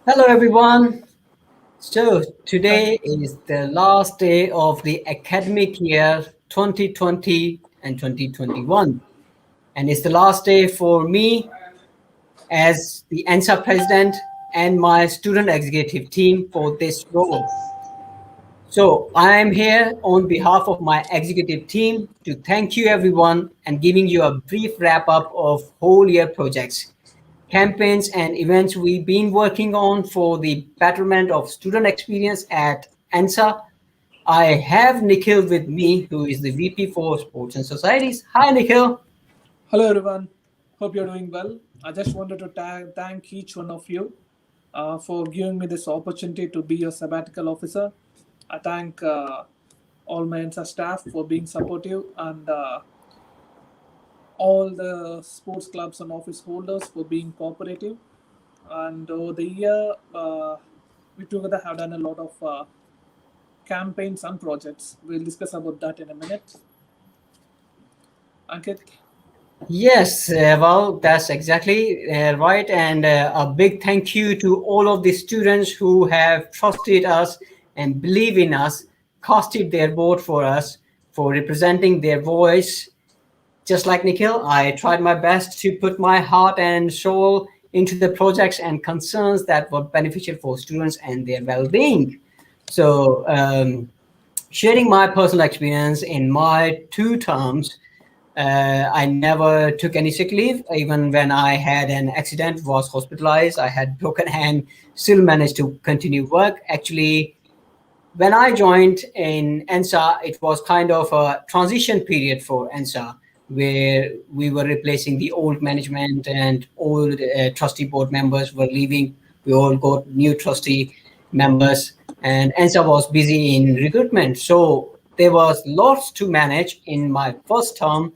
Hello, everyone. So, today is the last day of the academic year 2020 and 2021. And it's the last day for me as the ANSA president and my student executive team for this role. So, I am here on behalf of my executive team to thank you, everyone, and giving you a brief wrap up of whole year projects, campaigns and events we've been working on for the betterment of student experience at ANSA. I have Nikhil with me, who is the VP for Sports and Societies. Hi, Nikhil. Hello, everyone. Hope you're doing well. I just wanted to thank each one of you for giving me this opportunity to be your sabbatical officer. I thank all my NSA staff for being supportive and all the sports clubs and office holders for being cooperative. And over the year, we together have done a lot of campaigns and projects. We'll discuss about that in a minute. Ankit? Yes, well, that's exactly right. And a big thank you to all of the students who have trusted us and believe in us, casted their vote for us, for representing their voice. Just like Nikhil, I tried my best to put my heart and soul into the projects and concerns that were beneficial for students and their well-being. So, sharing my personal experience in my 2 terms, I never took any sick leave. Even when I had an accident, was hospitalized, I had broken hand, still managed to continue work. Actually, when I joined in ENSA, it was kind of a transition period for ENSA, where we were replacing the old management and old trustee board members were leaving. We all got new trustee members, and ENSA was busy in recruitment. So there was lots to manage in my first term,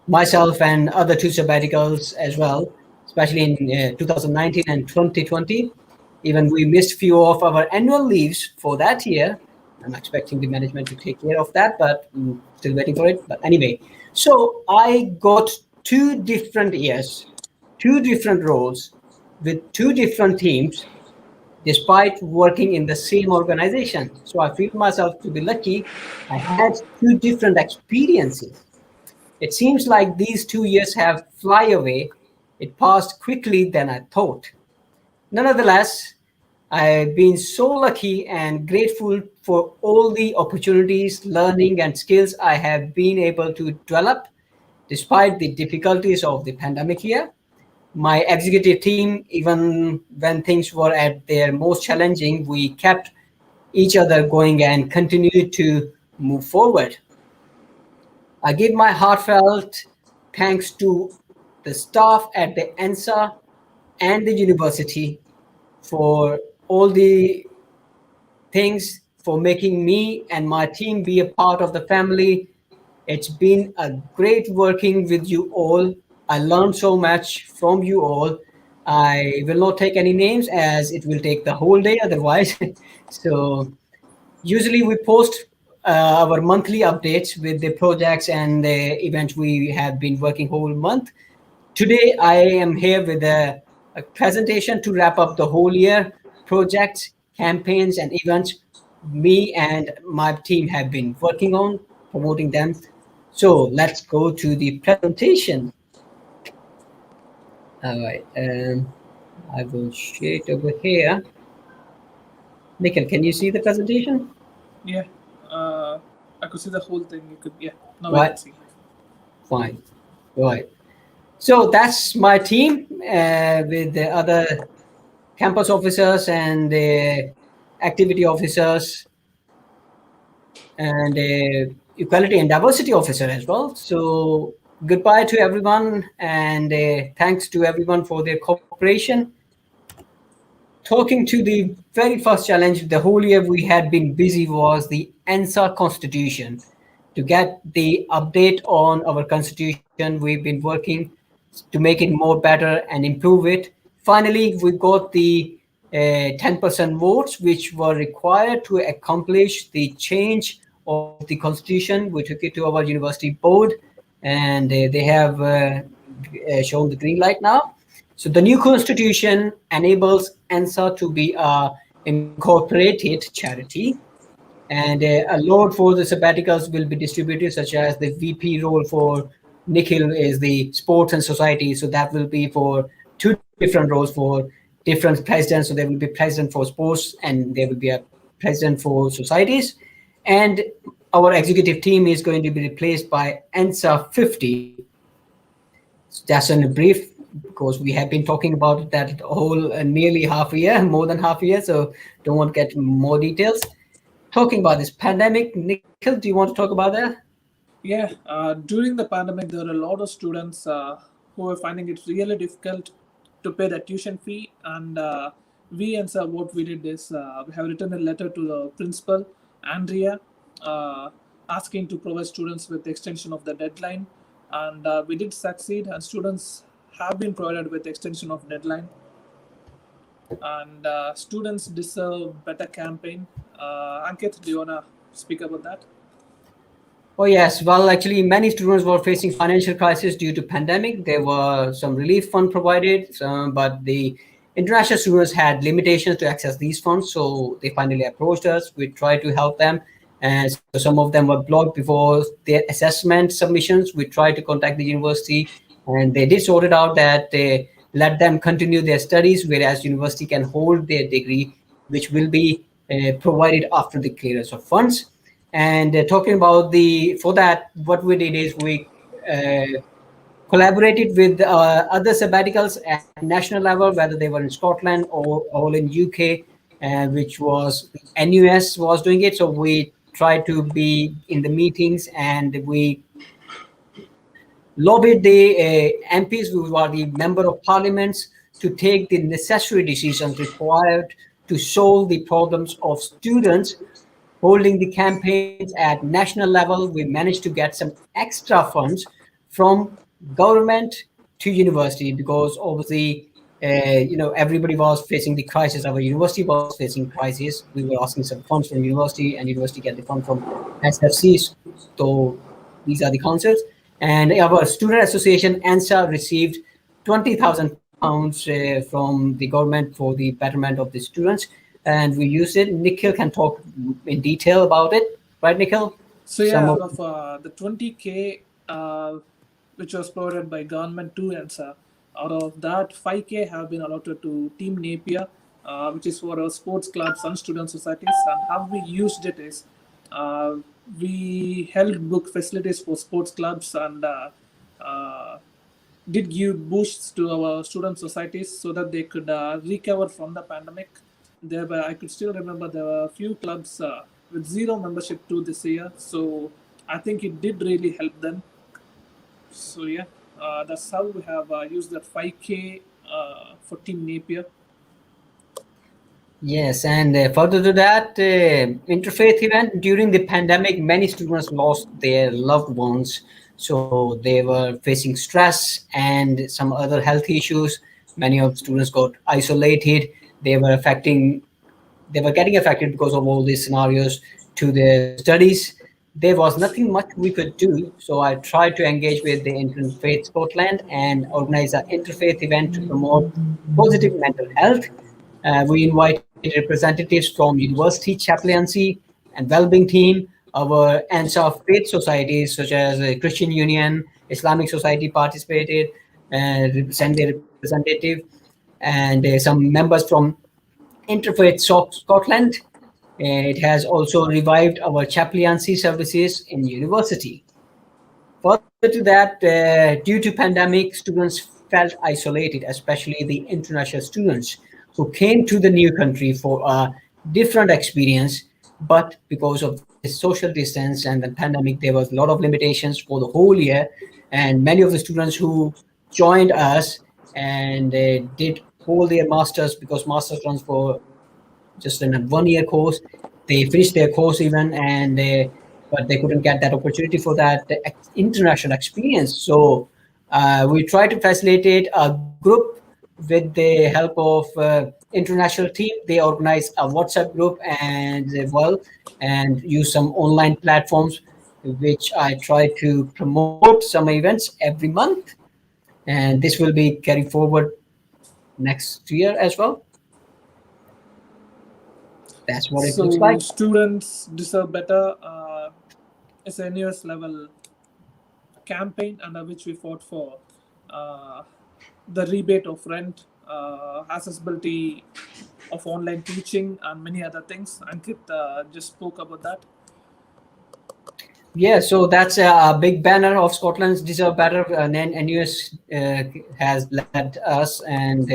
myself and other 2 sabbaticals as well, especially in 2019 and 2020. Even we missed few of our annual leaves for that year. I'm expecting the management to take care of that, but still waiting for it. But anyway, so I got 2 different years, 2 different roles with 2 different teams, despite working in the same organization. So I feel myself to be lucky. I had 2 different experiences. It seems like these 2 years have fly away. It passed quickly than I thought. Nonetheless, I've been so lucky and grateful for all the opportunities, learning, and skills I have been able to develop despite the difficulties of the pandemic year. My executive team, even when things were at their most challenging, we kept each other going and continued to move forward. I give my heartfelt thanks to the staff at the ENSA and the university for all the things, for making me and my team be a part of the family. It's been a great working with you all. I learned so much from you all. I will not take any names as it will take the whole day otherwise. So usually we post our monthly updates with the projects and the events we have been working whole month. Today I am here with a presentation to wrap up the whole year projects, campaigns, and events me and my team have been working on, promoting them. So let's go to the presentation. All right, I will share it over here. Nikhil, can you see the presentation? Yeah. I could see the whole thing. You could, yeah. Now we Right, can see. fine. Right. So that's my team with the other campus officers and the activity officers and equality and diversity officer as well. So goodbye to everyone and thanks to everyone for their cooperation. Talking to the very first challenge, the whole year we had been busy was the ANSA constitution. To get the update on our constitution, we've been working to make it more better and improve it. Finally, we got the 10% votes, which were required to accomplish the change of the constitution. We took it to our university board, and they have shown the green light now. So the new constitution enables ANSA to be a incorporated charity, and a load for the sabbaticals will be distributed, such as the VP role for Nikhil is the sports and society. So that will be for two different roles for different presidents. So there will be president for sports and there will be a president for societies. And our executive team is going to be replaced by ANSA 50. So that's in a brief, because we have been talking about that whole nearly half a year, more than half a year. So don't want to get more details. Talking about this pandemic, Nikhil, do you want to talk about that? Yeah, during the pandemic, there were a lot of students who were finding it really difficult to pay the tuition fee. And we and sir, what we did is we have written a letter to the principal, Andrea, asking to provide students with extension of the deadline. And we did succeed, and students have been provided with extension of deadline. And students deserve better campaign. Ankit, do you wanna speak about that? Oh yes, well actually many students were facing financial crisis due to pandemic. There were some relief fund provided, but the international students had limitations to access these funds. So they finally approached us. We tried to help them. And so some of them were blocked before their assessment submissions. We tried to contact the university and they did sort it out that they let them continue their studies, whereas university can hold their degree, which will be provided after the clearance of funds. And talking about the for that, what we did is we collaborated with other sabbaticals at national level, whether they were in Scotland or all in UK, which was NUS was doing it. So we tried to be in the meetings and we lobbied the MPs, who are the member of parliaments, to take the necessary decisions required to solve the problems of students. Holding the campaigns at national level, we managed to get some extra funds from government to university, because obviously, everybody was facing the crisis. Our university was facing crisis. We were asking some funds from university, and university get the fund from SFCs. So these are the councils. And our student association, ANSA, received 20,000 pounds from the government for the betterment of the students, and we used it. Nikhil can talk in detail about it, right, Nikhil? So Some yeah, of out of the 20K which was provided by government to ANSA, out of that 5K have been allotted to Team Napier, which is for our sports clubs and student societies. And how we used it is uh, we held book facilities for sports clubs and uh, did give boosts to our student societies so that they could recover from the pandemic. There were, I could still remember there were a few clubs with zero membership to this year, so I think it did really help them. So yeah, that's how we have used that 5K for Team Napier. Yes, and further to that, interfaith event during the pandemic, many students lost their loved ones, so they were facing stress and some other health issues. Many of the students got isolated. They were affecting they were getting affected because of all these scenarios to their studies. There was nothing much we could do, so I tried to engage with the Interfaith Scotland and organize an interfaith event to promote positive mental health. We invited representatives from university chaplaincy and well-being team, our ANSA faith societies such as Christian Union, Islamic Society participated, and sent their representative, and some members from Interfaith Scotland. It has also revived our chaplaincy services in university. Further to that, due to pandemic, students felt isolated, especially the international students who came to the new country for a different experience. But because of this social distance and the pandemic, there was a lot of limitations for the whole year. And many of the students who joined us and did hold their masters, because masters runs for just in a 1 year course. They finished their course even, and but they couldn't get that opportunity for that international experience. So we try to facilitate a group with the help of international team. They organize a WhatsApp group and well, and use some online platforms, which I try to promote some events every month, and this will be carried forward next year as well. That's what it looks So like. students deserve better. It's a NUS level campaign under which we fought for uh, the rebate of rent, accessibility of online teaching, and many other things. Ankit just spoke about that. Yeah, so that's a big banner of Scotland's Deserve Better. And then NUS has led us, and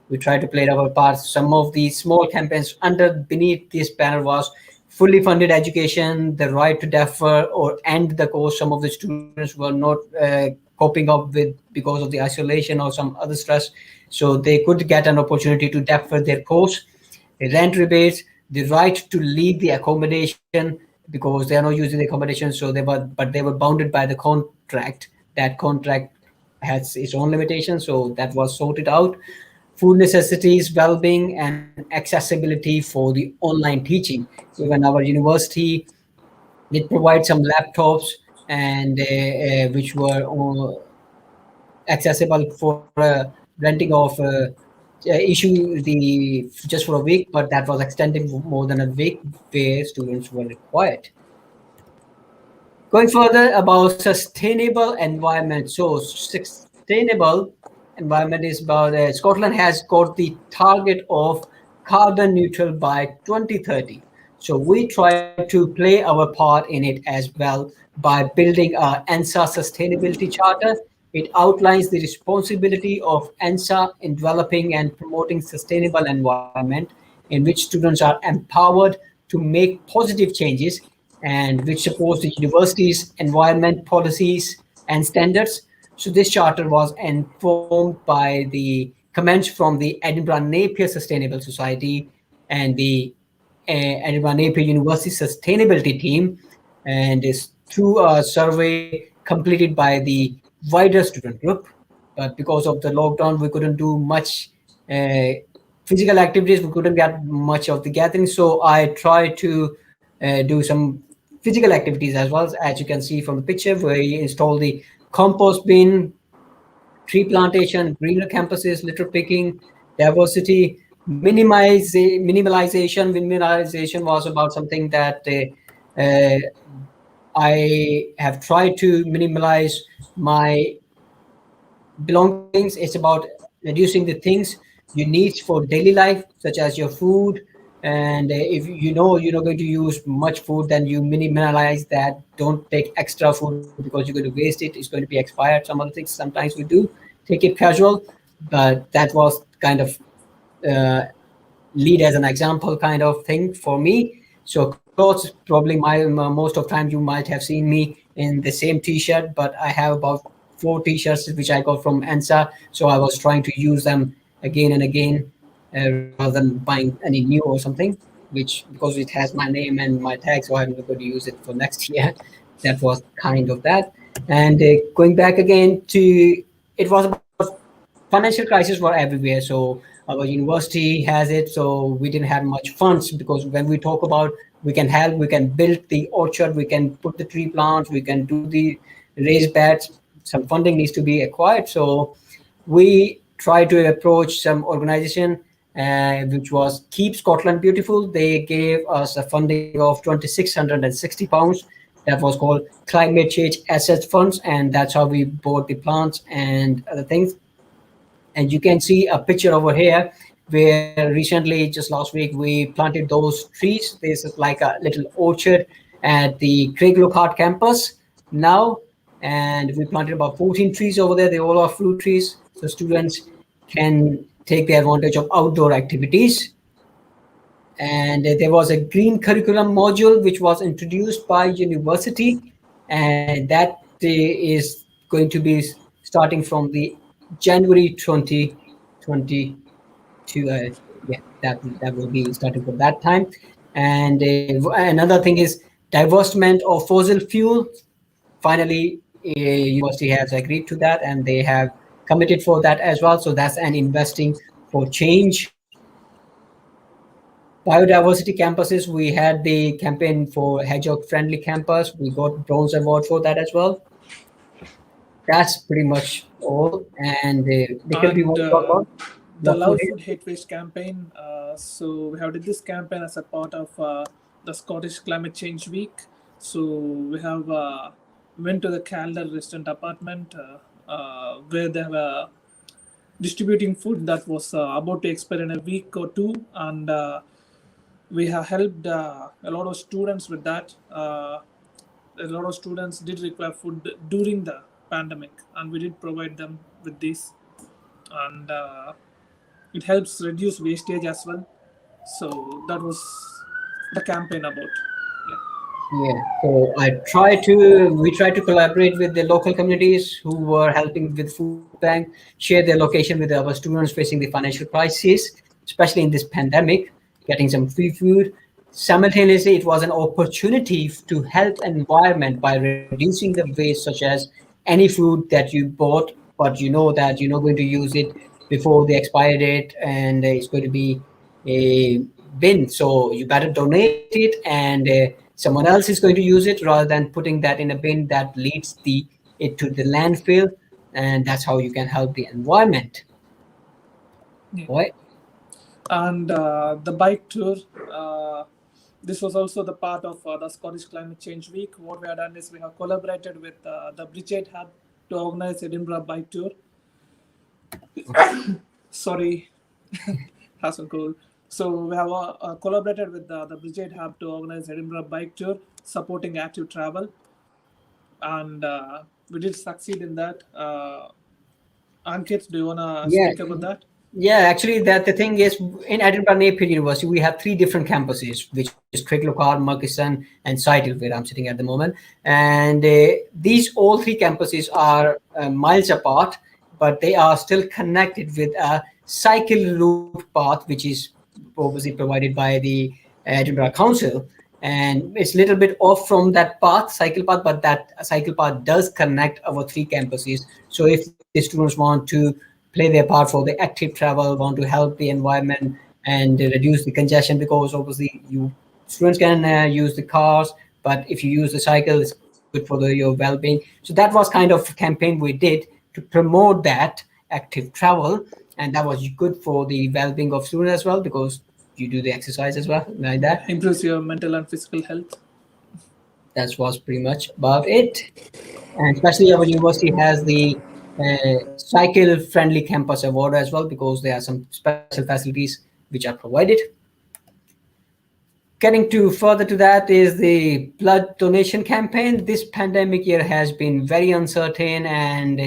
we try to play our part. Some of the small campaigns under beneath this banner was fully funded education, the right to defer or end the course. Some of the students were not coping up with because of the isolation or some other stress, so they could get an opportunity to defer their course, rent rebates, the right to leave the accommodation because they are not using the accommodation. So they were bounded by the contract. That contract has its own limitations, so that was sorted out. Food necessities, well-being, and accessibility for the online teaching. Even our university did provide some laptops and which were accessible for renting of issue the just for a week, but that was extended more than a week where students were required. Going further about sustainable environment. So sustainable environment is about Scotland has got the target of carbon neutral by 2030. So we try to play our part in it as well by building a ENSA sustainability charter. It outlines the responsibility of ENSA in developing and promoting sustainable environment in which students are empowered to make positive changes and which supports the university's environment policies and standards. So this charter was informed by the comments from the Edinburgh Napier Sustainable Society and the Edinburgh Napier University Sustainability Team, and is through a survey completed by the wider student group. But because of the lockdown, we couldn't do much uh, physical activities. We couldn't get much of the gathering. So I tried to do some physical activities as well, as you can see from the picture, where we install the compost bin, tree plantation, greener campuses, litter picking, diversity, minimalization. Minimalization was about something that I have tried to minimalize my belongings. It's about reducing the things you need for daily life, such as your food. And if you know you're not going to use much food, then you minimize that. Don't take extra food because you're going to waste it. It's going to be expired. Some other things sometimes we do take it casual, but that was kind of uh, lead as an example kind of thing for me. So clothes, probably most of time you might have seen me in the same t-shirt, but I have about four t-shirts which I got from Ensa. So I was trying to use them again and again rather than buying any new or something, which because it has my name and my tag, so I'm not going to use it for next year. That was kind of that. And going back again to, it was about financial crisis were everywhere. So our university has it. So we didn't have much funds because when we talk about we can help, we can build the orchard, we can put the tree plants, we can do the raised beds. Some funding needs to be acquired. So we try to approach some organization which was Keep Scotland Beautiful. They gave us a funding of £2,660. That was called Climate Change Assets Funds, and that's how we bought the plants and other things. And you can see a picture over here where recently, just last week, we planted those trees. This is like a little orchard at the Craig Lockhart campus now. And we planted about 14 trees over there. They all are fruit trees. So students can take the advantage of outdoor activities. And there was a green curriculum module which was introduced by university, and that is going to be starting from the January 2022. Yeah, that will be starting from that time. And another thing is divestment of fossil fuel. Finally, university has agreed to that, and they have committed for that as well. So that's an investing for change. Biodiversity campuses, we had the campaign for hedgehog friendly campus. We got bronze award for that as well. That's pretty much all. And Nikhil, do you And want to talk about? The What food Love is Food Hate Waste campaign. So we have did this campaign as a part of the Scottish Climate Change Week. So we have went to the Calder Restaurant apartment where they were distributing food that was about to expire in a week or two, and we have helped a lot of students with that. A lot of students did require food during the pandemic, and we did provide them with this, and it helps reduce wastage as well. So that was the campaign about. Yeah. Yeah, so we try to collaborate with the local communities who were helping with food bank, share their location with our students facing the financial crisis, especially in this pandemic, getting some free food. Simultaneously, it was an opportunity to help environment by reducing the waste, such as any food that you bought, but you know that you're not going to use it before the expiry date, and it's going to be a bin. So you better donate it, and someone else is going to use it rather than putting that in a bin that leads the it to the landfill, and that's how you can help the environment. Yeah. Right? And the bike tour. This was also the part of the Scottish Climate Change Week. What we have done is we have collaborated with the Brigade Hub to organize Edinburgh bike tour. Sorry, has a goal. So we have collaborated with the Brigade Hub to organize Edinburgh bike tour, supporting active travel, and we did succeed in that. Ankit, do you wanna Yeah, speak about that? yeah. Actually, that the thing is, in Edinburgh Napier University, we have three different campuses, which is Cricklowcar, Murchison, and Sighthill, where I'm sitting at the moment. And these all three campuses are miles apart, but they are still connected with a cycle route path, which is obviously provided by the Edinburgh Council. And it's a little bit off from that path, cycle path, but that cycle path does connect our three campuses. So if the students want to play their part for the active travel, want to help the environment and reduce the congestion, because obviously you students can use the cars, but if you use the cycle, it's good for your well-being. So that was kind of campaign we did to promote that active travel, and that was good for the well-being of students as well, because you do the exercise as well like Yeah, that. improves your mental and physical health. That was pretty much about it. And especially our university has the cycle friendly campus award as well, because there are some special facilities which are provided. Getting to further to that is the blood donation campaign. This pandemic year has been very uncertain, and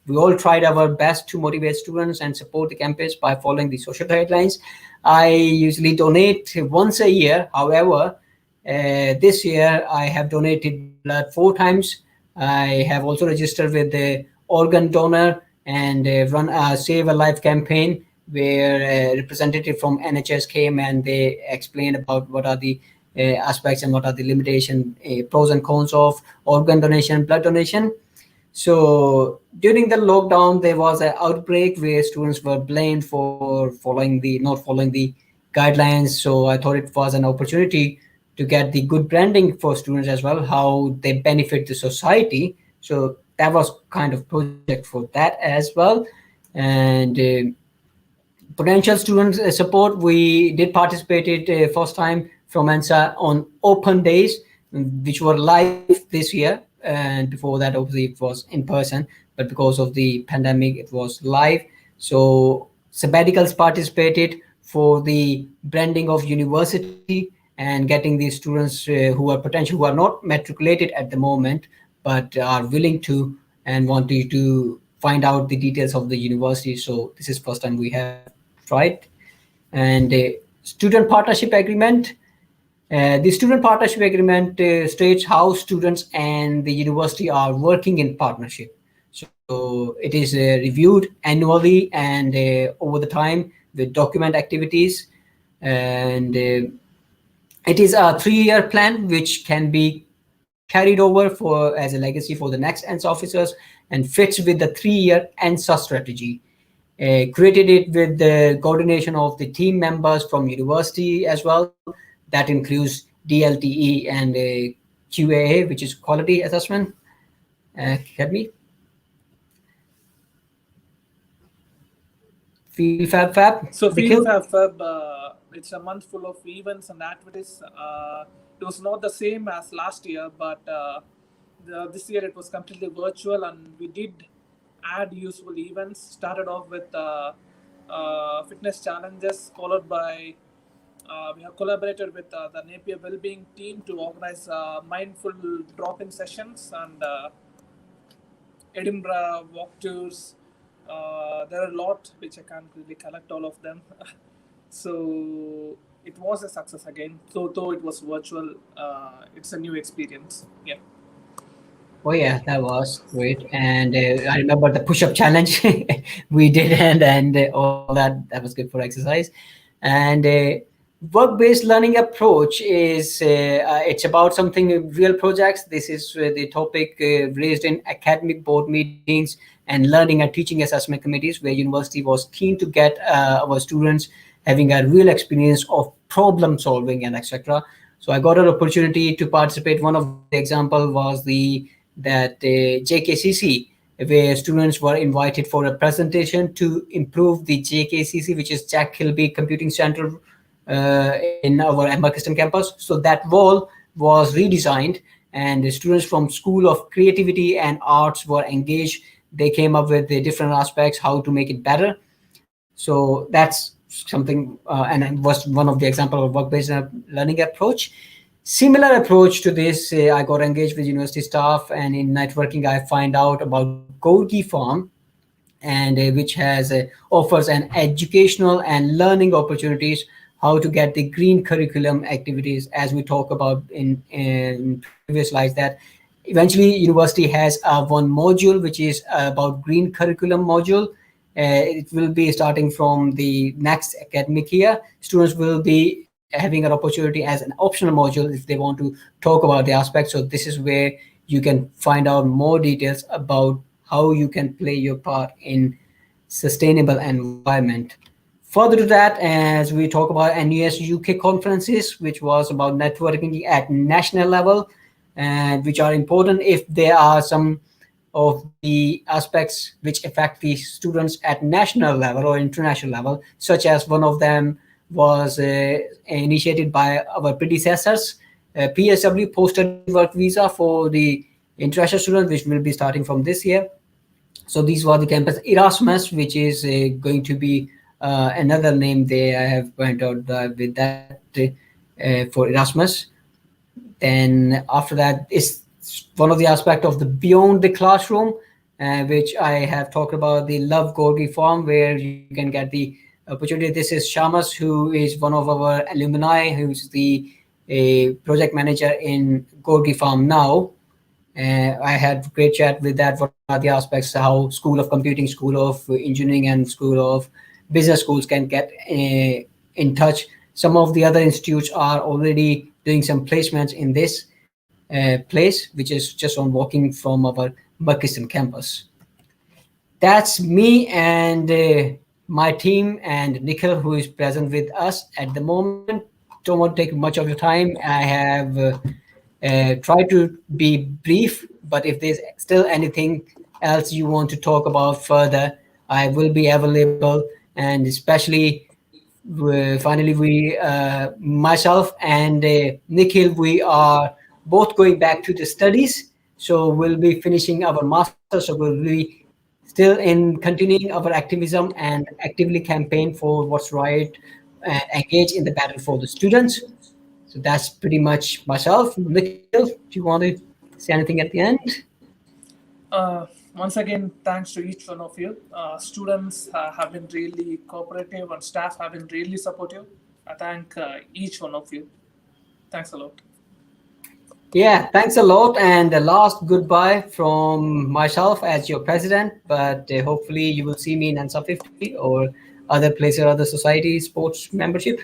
we all tried our best to motivate students and support the campus by following the social guidelines. I usually donate once a year. However, this year I have donated blood 4 times. I have also registered with the organ donor and run a Save a Life campaign, where a representative from NHS came and they explained about what are the aspects and what are the limitation, pros and cons of organ donation, blood donation. So during the lockdown, there was an outbreak where students were blamed for following the not following the guidelines. So I thought it was an opportunity to get the good branding for students as well, how they benefit the society. So that was kind of project for that as well. And potential students support, we did participated first time from ANSA on open days, which were live this year, and before that obviously it was in person, but because of the pandemic it was live. So sabbaticals participated for the branding of university and getting these students who are potential, who are not matriculated at the moment, but are willing to and want to find out the details of the university. So this is first time we have tried. And student partnership agreement. The student partnership agreement states how students and the university are working in partnership. So it is reviewed annually and over the time with document activities. And it is a 3-year plan which can be carried over for as a legacy for the next ENSA officers, and fits with the 3-year ENSA strategy. Created it with the coordination of the team members from university as well. That includes DLTE and QAA, which is quality assessment. Academy. Feel Fab Fab, So Feel Nikhil? Fab Feb, it's a month full of events and activities. It was not the same as last year, but this year it was completely virtual, and we did add useful events. Started off with fitness challenges, followed by we have collaborated with the Napier Wellbeing team to organize mindful drop-in sessions and Edinburgh walk tours. There are a lot which I can't really collect all of them. So it was a success again. Though it was virtual, it's a new experience. Yeah. Oh yeah, that was great. And I remember the push-up challenge we did, and all that. That was good for exercise. And work-based learning approach is it's about something real projects. This is the topic raised in academic board meetings and learning and teaching assessment committees, where university was keen to get our students having a real experience of problem solving and etc. So I got an opportunity to participate. One of the example was the that JKCC, where students were invited for a presentation to improve the JKCC, which is Jack Kilby Computing Center in our Merchiston campus. So that wall was redesigned, and the students from School of Creativity and Arts were engaged. They came up with the different aspects how to make it better. So that's something, and it was one of the example of work-based learning approach. Similar approach to this, I got engaged with university staff, and in networking, I find out about Gorky Farm, and which has offers an educational and learning opportunities how to get the green curriculum activities, as we talk about in previous slides, that eventually university has one module which is about green curriculum module. It will be starting from the next academic year. Students will be having an opportunity as an optional module if they want to talk about the aspects. So this is where you can find out more details about how you can play your part in sustainable environment. Further to that, as we talk about NUS UK conferences, which was about networking at national level, and which are important if there are some of the aspects which affect the students at national level or international level, such as one of them was initiated by our predecessors, PSW, post-study work visa for the international students, which will be starting from this year. So these were the campus Erasmus, which is going to be another name they I have pointed out with that for Erasmus. Then after that is one of the aspect of the beyond the classroom, which I have talked about the Love Gorgi form, where you can get the opportunity. This is Shamas, who is one of our alumni, who's the project manager in Gorgi Farm now. I had great chat with that. What are the aspects? How School of Computing, School of Engineering, and School of Business schools can get in touch. Some of the other institutes are already doing some placements in this place, which is just on walking from our Merchiston campus. That's me and my team and Nikhil, who is present with us at the moment. Don't want to take much of your time. I have tried to be brief, but if there's still anything else you want to talk about further, I will be available. And especially, finally, myself and Nikhil, we are both going back to the studies. So we'll be finishing our master. So we'll be still in continuing our activism and actively campaign for what's right and engage in the battle for the students. So that's pretty much myself. Nikhil, do you want to say anything at the end? Once again, thanks to each one of you. Students have been really cooperative and staff have been really supportive. I thank each one of you. Thanks a lot. Yeah, thanks a lot. And the last goodbye from myself as your president. But hopefully, you will see me in ANSA 50 or other places, other society sports membership.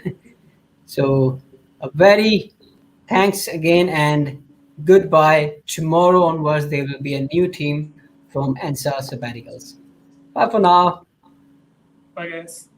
So, a very thanks again and goodbye. Tomorrow onwards, there will be a new team from ANSA Sabbaticals. Bye for now. Bye, guys.